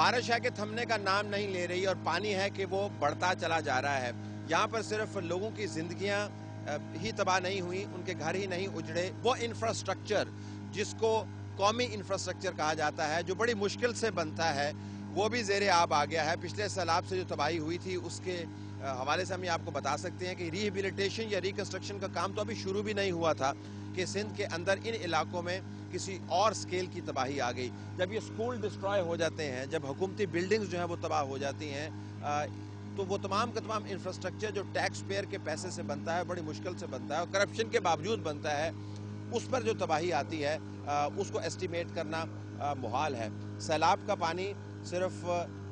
بارش ہے کہ تھمنے کا نام نہیں لے رہی اور پانی ہے کہ وہ بڑھتا چلا جا رہا ہے. یہاں پر صرف لوگوں کی زندگیاں ہی تباہ نہیں ہوئی, ان کے گھر ہی نہیں اجڑے, وہ انفراسٹرکچر جس کو قومی انفراسٹرکچر کہا جاتا ہے, جو بڑی مشکل سے بنتا ہے, وہ بھی زیر آب آ گیا ہے. پچھلے سیلاب سے جو تباہی ہوئی تھی اس کے حوالے سے ہم یہ آپ کو بتا سکتے ہیں کہ ریہیبلیٹیشن یا ریکنسٹرکشن کا کام تو ابھی شروع بھی نہیں ہوا تھا کہ سندھ کے اندر ان علاقوں میں کسی اور سکیل کی تباہی آ گئی. جب یہ سکول ڈسٹرائے ہو جاتے ہیں, جب حکومتی بلڈنگز جو ہیں وہ تباہ ہو جاتی ہیں, تو وہ تمام کا تمام انفراسٹرکچر جو ٹیکس پیئر کے پیسے سے بنتا ہے, بڑی مشکل سے بنتا ہے اور کرپشن کے باوجود بنتا ہے, اس پر جو تباہی آتی ہے اس کو ایسٹیمیٹ کرنا محال ہے. سیلاب کا پانی صرف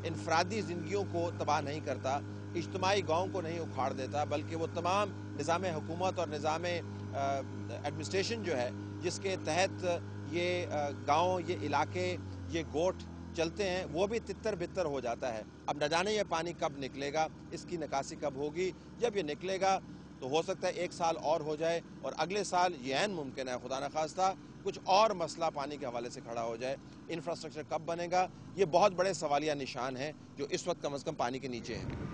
انفرادی زندگیوں کو تباہ نہیں کرتا, اجتماعی گاؤں کو نہیں اکھاڑ دیتا, بلکہ وہ تمام نظام حکومت اور نظام ایڈمنسٹریشن جو ہے جس کے تحت یہ گاؤں, یہ علاقے, یہ گوٹھ چلتے ہیں, وہ بھی تتر بتر ہو جاتا ہے. اب نہ جانے یہ پانی کب نکلے گا, اس کی نکاسی کب ہوگی. جب یہ نکلے گا تو ہو سکتا ہے 1 سال اور ہو جائے اور اگلے سال یہ عین ممکن ہے خدا نخواستہ کچھ اور مسئلہ پانی کے حوالے سے کھڑا ہو جائے. انفراسٹرکچر کب بنے گا, یہ بہت بڑے سوالیہ نشان ہیں جو اس وقت کم از کم پانی کے نیچے ہیں.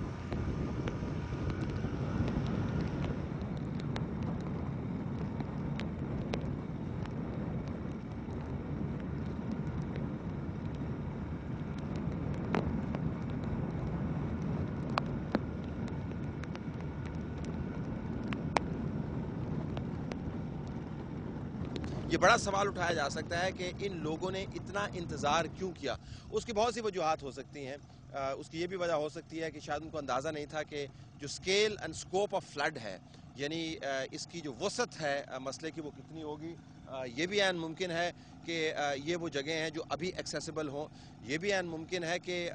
یہ بڑا سوال اٹھایا جا سکتا ہے کہ ان لوگوں نے اتنا انتظار کیوں کیا. اس کی بہت سی وجوہات ہو سکتی ہیں. اس کی یہ بھی وجہ ہو سکتی ہے کہ شاید ان کو اندازہ نہیں تھا کہ جو scale and scope of flood ہے, یعنی اس کی جو وسعت ہے مسئلے کی, وہ کتنی ہوگی. یہ بھی عین ممکن ہے کہ یہ وہ جگہیں ہیں جو ابھی ایکسیسیبل ہوں. یہ بھی عین ممکن ہے کہ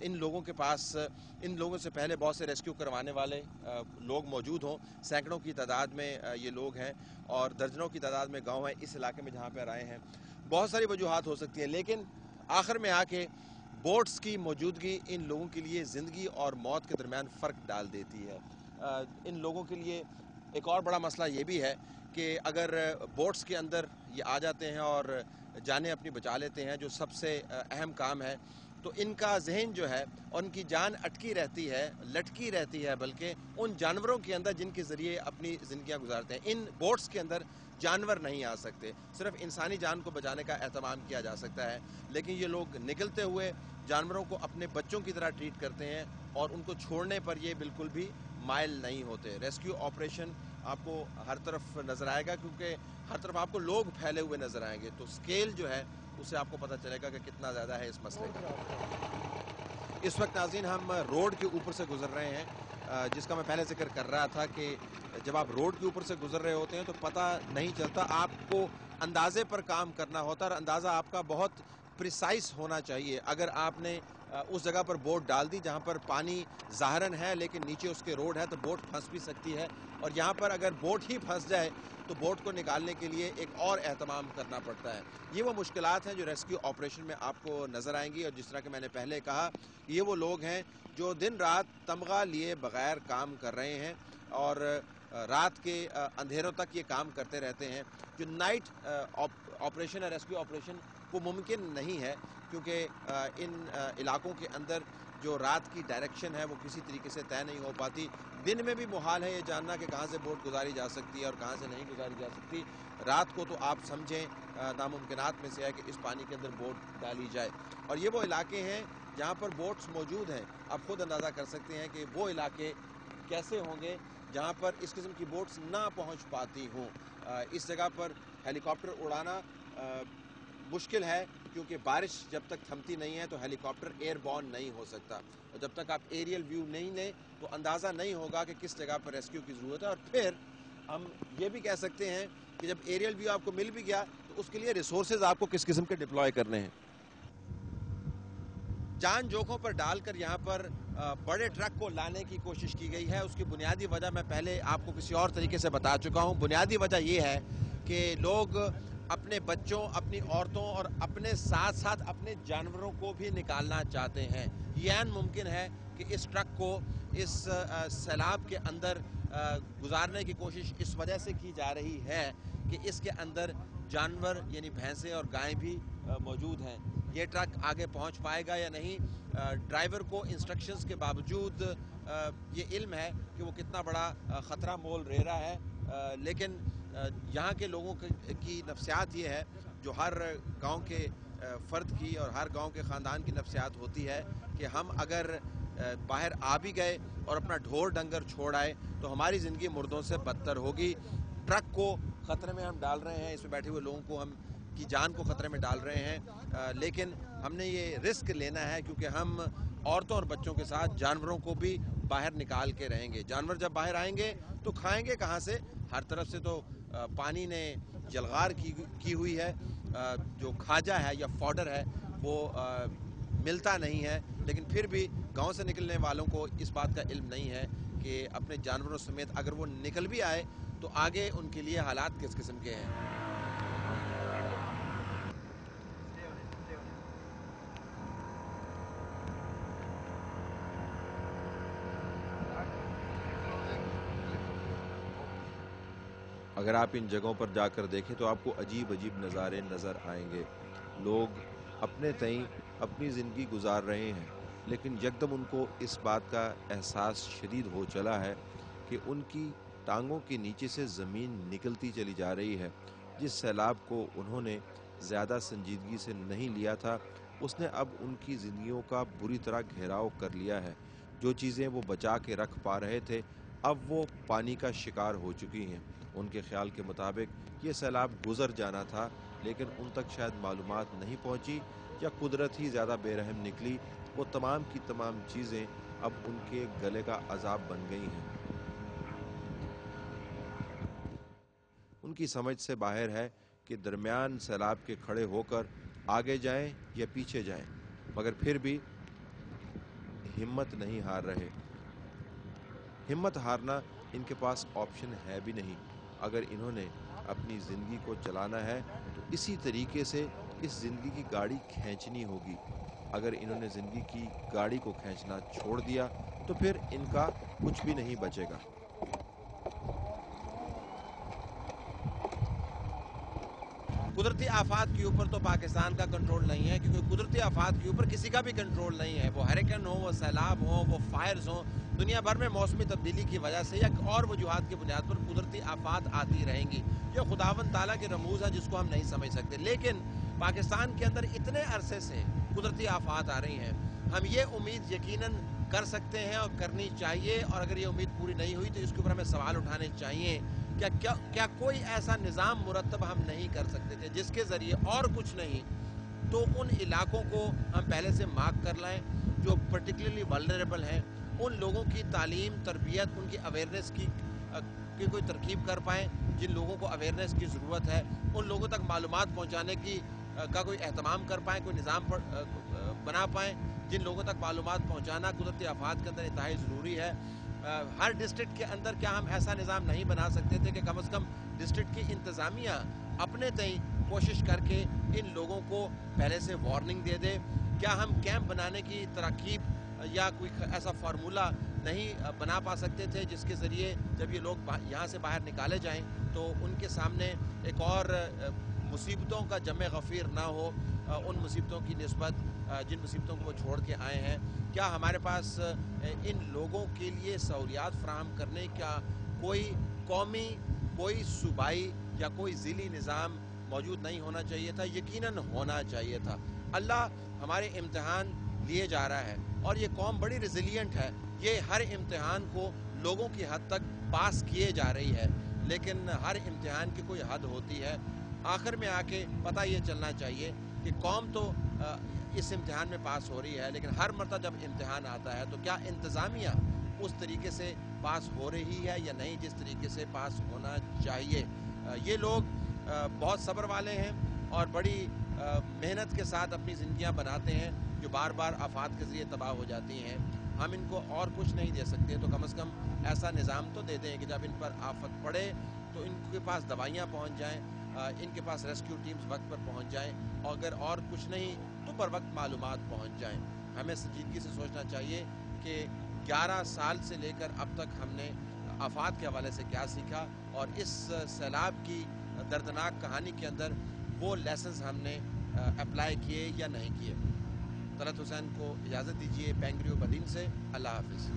ان لوگوں کے پاس, ان لوگوں سے پہلے بہت سے ریسکیو کروانے والے لوگ موجود ہوں. سینکڑوں کی تعداد میں یہ لوگ ہیں اور درجنوں کی تعداد میں گاؤں ہیں اس علاقے میں جہاں پہ آئے ہیں. بہت ساری وجوہات ہو سکتی ہیں, لیکن آخر میں آ کے بوٹس کی موجودگی ان لوگوں کے لیے زندگی اور موت کے درمیان فرق ڈال دیتی ہے. ان لوگوں کے لیے ایک اور بڑا مسئلہ یہ بھی ہے کہ اگر بوٹس کے اندر یہ آ جاتے ہیں اور جانیں اپنی بچا لیتے ہیں, جو سب سے اہم کام ہے, تو ان کا ذہن جو ہے اور ان کی جان اٹکی رہتی ہے, لٹکی رہتی ہے بلکہ ان جانوروں کے اندر جن کے ذریعے اپنی زندگیاں گزارتے ہیں. ان بوٹس کے اندر جانور نہیں آ سکتے, صرف انسانی جان کو بچانے کا اہتمام کیا جا سکتا ہے, لیکن یہ لوگ نکلتے ہوئے جانوروں کو اپنے بچوں کی طرح ٹریٹ کرتے ہیں اور ان کو چھوڑنے پر یہ بالکل بھی مائل نہیں ہوتے. ریسکیو آپریشن آپ کو ہر طرف نظر آئے گا, کیونکہ ہر طرف آپ کو لوگ پھیلے ہوئے نظر آئیں گے, تو سکیل جو ہے اس سے آپ کو پتہ چلے گا کہ کتنا زیادہ ہے اس مسئلے کا. اس وقت ناظرین ہم روڈ کے اوپر سے گزر رہے ہیں, جس کا میں پہلے ذکر کر رہا تھا کہ جب آپ روڈ کے اوپر سے گزر رہے ہوتے ہیں تو پتہ نہیں چلتا, آپ کو اندازے پر کام کرنا ہوتا ہے اور اندازہ آپ کا بہت پریسائز ہونا چاہیے. اگر آپ نے اس جگہ پر بوٹ ڈال دی جہاں پر پانی ظاہراً ہے لیکن نیچے اس کے روڈ ہے, تو بوٹ پھنس بھی سکتی ہے, اور یہاں پر اگر بوٹ ہی پھنس جائے تو بوٹ کو نکالنے کے لیے ایک اور اہتمام کرنا پڑتا ہے. یہ وہ مشکلات ہیں جو ریسکیو آپریشن میں آپ کو نظر آئیں گی, اور جس طرح کہ میں نے پہلے کہا, یہ وہ لوگ ہیں جو دن رات تمغہ لیے بغیر کام کر رہے ہیں اور رات کے اندھیروں تک یہ کام کرتے رہتے ہیں. جو نائٹ آپریشن ہے, ریسکیو آپریشن, وہ ممکن نہیں ہے کیونکہ ان علاقوں کے اندر جو رات کی ڈائریکشن ہے وہ کسی طریقے سے طے نہیں ہو پاتی. دن میں بھی محال ہے یہ جاننا کہ کہاں سے بوٹ گزاری جا سکتی ہے اور کہاں سے نہیں گزاری جا سکتی. رات کو تو آپ سمجھیں ناممکنات میں سے ہے کہ اس پانی کے اندر بوٹ ڈالی جائے. اور یہ وہ علاقے ہیں جہاں پر بوٹس موجود ہیں. آپ خود اندازہ کر سکتے ہیں کہ وہ علاقے کیسے ہوں گے جہاں پر اس قسم کی بوٹس نہ پہنچ پاتی ہوں. اس جگہ پر ہیلی کاپٹر اڑانا مشکل ہے کیونکہ بارش جب تک تھمتی نہیں ہے تو ہیلی کاپٹر ایئر بورن نہیں ہو سکتا, اور جب تک آپ ایریل ویو نہیں لیں تو اندازہ نہیں ہوگا کہ کس جگہ پر ریسکیو کی ضرورت ہے. اور پھر ہم یہ بھی کہہ سکتے ہیں کہ جب ایریل ویو آپ کو مل بھی گیا تو اس کے لیے ریسورسز آپ کو کس قسم کے ڈپلوائے کرنے ہیں. جان جوکھوں پر ڈال کر یہاں پر بڑے ٹرک کو لانے کی کوشش کی گئی ہے. اس کی بنیادی وجہ میں پہلے آپ کو کسی اور طریقے سے بتا چکا ہوں. بنیادی وجہ یہ ہے کہ لوگ اپنے بچوں, اپنی عورتوں اور اپنے ساتھ ساتھ اپنے جانوروں کو بھی نکالنا چاہتے ہیں. یہ عین ممکن ہے کہ اس ٹرک کو اس سیلاب کے اندر گزارنے کی کوشش اس وجہ سے کی جا رہی ہے کہ اس کے اندر جانور یعنی بھینسیں اور گائیں بھی موجود ہیں. یہ ٹرک آگے پہنچ پائے گا یا نہیں. ڈرائیور کو انسٹرکشنز کے باوجود یہ علم ہے کہ وہ کتنا بڑا خطرہ مول رہ رہا ہے، لیکن یہاں کے لوگوں کی نفسیات یہ ہے، جو ہر گاؤں کے فرد کی اور ہر گاؤں کے خاندان کی نفسیات ہوتی ہے کہ ہم اگر باہر آ بھی گئے اور اپنا ڈھور ڈنگر چھوڑ آئے تو ہماری زندگی مردوں سے بدتر ہوگی. ٹرک کو خطرے میں ہم ڈال رہے ہیں، اس میں بیٹھے ہوئے لوگوں کو ہم کی جان کو خطرے میں ڈال رہے ہیں، لیکن ہم نے یہ رسک لینا ہے کیونکہ ہم عورتوں اور بچوں کے ساتھ جانوروں کو بھی باہر نکال کے رہیں گے. جانور جب باہر آئیں گے تو کھائیں گے کہاں سے؟ ہر طرف سے تو پانی نے جلغار کی ہوئی ہے، جو کھاجا ہے یا فوڈر ہے وہ ملتا نہیں ہے. لیکن پھر بھی گاؤں سے نکلنے والوں کو اس بات کا علم نہیں ہے کہ اپنے جانوروں سمیت اگر وہ نکل بھی آئے تو آگے ان کے لیے حالات کس قسم کے ہیں. اگر آپ ان جگہوں پر جا کر دیکھیں تو آپ کو عجیب عجیب نظارے نظر آئیں گے. لوگ اپنے تئیں اپنی زندگی گزار رہے ہیں، لیکن یکدم ان کو اس بات کا احساس شدید ہو چلا ہے کہ ان کی ٹانگوں کے نیچے سے زمین نکلتی چلی جا رہی ہے. جس سیلاب کو انہوں نے زیادہ سنجیدگی سے نہیں لیا تھا، اس نے اب ان کی زندگیوں کا بری طرح گھیراؤ کر لیا ہے. جو چیزیں وہ بچا کے رکھ پا رہے تھے اب وہ پانی کا شکار ہو چکی ہیں. ان کے خیال کے مطابق یہ سیلاب گزر جانا تھا، لیکن ان تک شاید معلومات نہیں پہنچی یا قدرت ہی زیادہ بے رحم نکلی. وہ تمام کی تمام چیزیں اب ان کے گلے کا عذاب بن گئی ہیں. ان کی سمجھ سے باہر ہے کہ درمیان سیلاب کے کھڑے ہو کر آگے جائیں یا پیچھے جائیں، مگر پھر بھی ہمت نہیں ہار رہے. ہمت ہارنا ان کے پاس آپشن ہے بھی نہیں. اگر انہوں نے اپنی زندگی کو چلانا ہے تو اسی طریقے سے اس زندگی کی گاڑی کھینچنی ہوگی. اگر انہوں نے زندگی کی گاڑی کو کھینچنا چھوڑ دیا تو پھر ان کا کچھ بھی نہیں بچے گا. قدرتی آفات کے اوپر تو پاکستان کا کنٹرول نہیں ہے، کیونکہ قدرتی آفات کے اوپر کسی کا بھی کنٹرول نہیں ہے. وہ ہریکن ہوں، وہ سیلاب ہوں، وہ فائرز ہوں، دنیا بھر میں موسمی تبدیلی کی وجہ سے یا اور وجوہات کی بنیاد پر قدرتی آفات آتی رہیں گی. یہ خداوند تعالیٰ کے رموز ہے جس کو ہم نہیں سمجھ سکتے. لیکن پاکستان کے اندر اتنے عرصے سے قدرتی آفات آ رہی ہیں، ہم یہ امید یقیناً کر سکتے ہیں اور کرنی چاہیے، اور اگر یہ امید پوری نہیں ہوئی تو اس کے اوپر ہمیں سوال اٹھانے چاہیے. کیا کوئی ایسا نظام مرتب ہم نہیں کر سکتے تھے جس کے ذریعے اور کچھ نہیں تو ان علاقوں کو ہم پہلے سے مارک کر لائیں جو پرٹیکولرلی ولنریبل ہیں، ان لوگوں کی تعلیم تربیت، ان کی اویئرنیس کی کوئی ترکیب کر پائیں جن لوگوں کو اویئرنیس کی ضرورت ہے، ان لوگوں تک معلومات پہنچانے کا کوئی اہتمام کر پائیں، کوئی نظام بنا پائیں. جن لوگوں تک معلومات پہنچانا قدرتی آفات کے اندر انتہائی ضروری ہے. ہر ڈسٹرکٹ کے اندر کیا ہم ایسا نظام نہیں بنا سکتے تھے کہ کم از کم ڈسٹرکٹ کی انتظامیہ اپنے تئیں کوشش کر کے ان لوگوں کو پہلے سے وارننگ دے دے؟ کیا ہم کیمپ بنانے کی تراکیب یا کوئی ایسا فارمولہ نہیں بنا پا سکتے تھے جس کے ذریعے جب یہ لوگ یہاں سے باہر نکالے جائیں تو ان کے سامنے ایک اور مصیبتوں کا جمع غفیر نہ ہو ان مصیبتوں کی نسبت جن مصیبتوں کو وہ چھوڑ کے آئے ہیں؟ کیا ہمارے پاس ان لوگوں کے لیے سہولیات فراہم کرنے کا کوئی قومی، کوئی صوبائی یا کوئی ضلعی نظام موجود نہیں ہونا چاہیے تھا؟ یقیناً ہونا چاہیے تھا. اللہ ہمارے امتحان لیے جا رہا ہے اور یہ قوم بڑی ریزیلینٹ ہے. یہ ہر امتحان کو لوگوں کی حد تک پاس کیے جا رہی ہے، لیکن ہر امتحان کی کوئی حد ہوتی ہے. آخر میں آ کے پتہ یہ چلنا چاہیے کہ قوم تو اس امتحان میں پاس ہو رہی ہے، لیکن ہر مرتبہ جب امتحان آتا ہے تو کیا انتظامیہ اس طریقے سے پاس ہو رہی ہے یا نہیں جس طریقے سے پاس ہونا چاہیے؟ یہ لوگ بہت صبر والے ہیں اور بڑی محنت کے ساتھ اپنی زندگیاں بناتے ہیں جو بار بار آفات کے ذریعے تباہ ہو جاتی ہیں. ہم ان کو اور کچھ نہیں دے سکتے تو کم از کم ایسا نظام تو دے دیں کہ جب ان پر آفت پڑے تو ان کے پاس دوائیاں پہنچ جائیں، ان کے پاس ریسکیو ٹیمز وقت پر پہنچ جائیں، اور اگر اور کچھ نہیں تو پر وقت معلومات پہنچ جائیں. ہمیں سنجیدگی سے سوچنا چاہیے کہ 11 سال سے لے کر اب تک ہم نے آفات کے حوالے سے کیا سیکھا، اور اس سیلاب کی دردناک کہانی کے اندر وہ لیسنز ہم نے اپلائی کیے یا نہیں کیے. طلعت حسین کو اجازت دیجیے بینگریو بدین سے. اللہ حافظ.